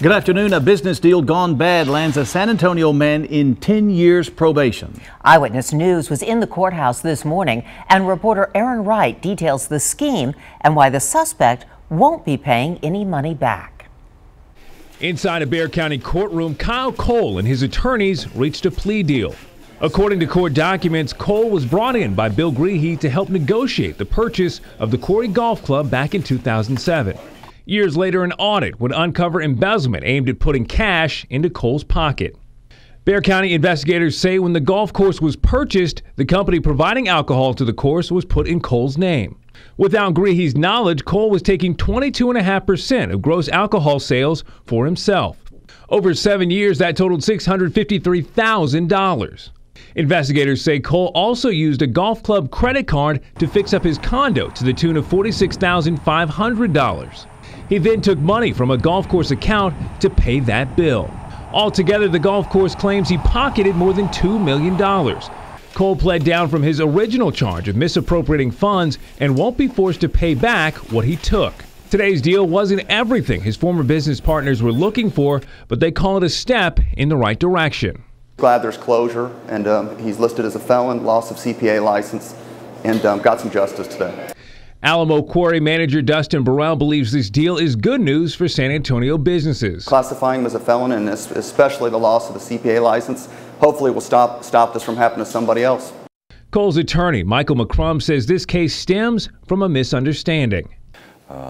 Good afternoon. A business deal gone bad lands a San Antonio man in 10 years probation. Eyewitness News was in the courthouse this morning, and reporter Aaron Wright details the scheme and why the suspect won't be paying any money back. Inside a Bexar County courtroom, Kyle Cole and his attorneys reached a plea deal. According to court documents, Cole was brought in by Bill Greehey to help negotiate the purchase of the Quarry Golf Club back in 2007. Years later, an audit would uncover embezzlement aimed at putting cash into Cole's pocket. Bexar County investigators say when the golf course was purchased, the company providing alcohol to the course was put in Cole's name. Without Greehey's knowledge, Cole was taking 22.5% of gross alcohol sales for himself. Over 7 years, that totaled $653,000. Investigators say Cole also used a golf club credit card to fix up his condo to the tune of $46,500. He then took money from a golf course account to pay that bill. Altogether, the golf course claims he pocketed more than $2 million. Cole pled down from his original charge of misappropriating funds and won't be forced to pay back what he took. Today's deal wasn't everything his former business partners were looking for, but they call it a step in the right direction. Glad there's closure, and he's listed as a felon, loss of CPA license, and got some justice today. Alamo Quarry manager Dustin Burrell believes this deal is good news for San Antonio businesses. Classifying him as a felon, and especially the loss of the CPA license, hopefully will stop this from happening to somebody else. Cole's attorney, Michael McCrum, says this case stems from a misunderstanding.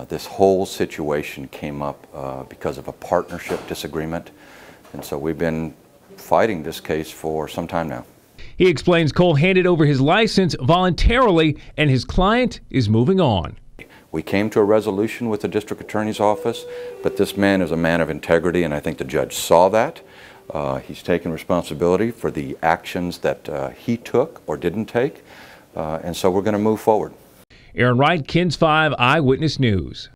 This whole situation came up because of a partnership disagreement, and so we've been fighting this case for some time now. He explains Cole handed over his license voluntarily and his client is moving on. We came to a resolution with the district attorney's office, but this man is a man of integrity, and I think the judge saw that. He's taken responsibility for the actions that he took or didn't take, and so we're going to move forward. Aaron Wright, KENS 5 Eyewitness News.